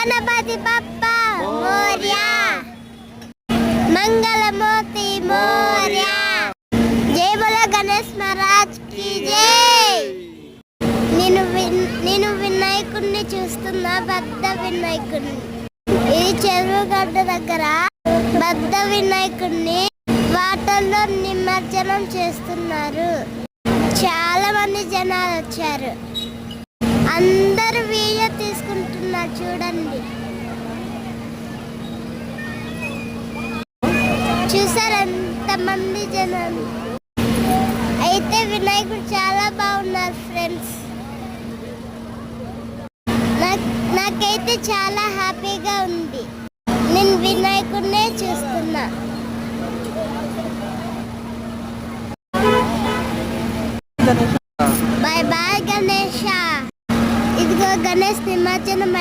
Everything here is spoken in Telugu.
गणपति बप्पा मोरया, मंगलमूर्ति मोरया। जय बोलो गणेश महाराज की जय। నేను వినాయకుడిని చూస్తున్నా, బద్ద వినాయకుడిని. ఇది చెరువుగడ్డ దగ్గర బద్ద వినాయకుడిని వాటర్లో నిమజ్జనం చేస్తున్నారు. చాలా మంది జనాలు వచ్చారు. అందరూ వీడియో తీసుకుంటున్నారు, చూడండి. చూసారు ఎంతమంది జనాలు. అయితే వినాయకుడు చాలా బాగున్నారు ఫ్రెండ్స్. నాకైతే చాలా హ్యాపీగా ఉంది.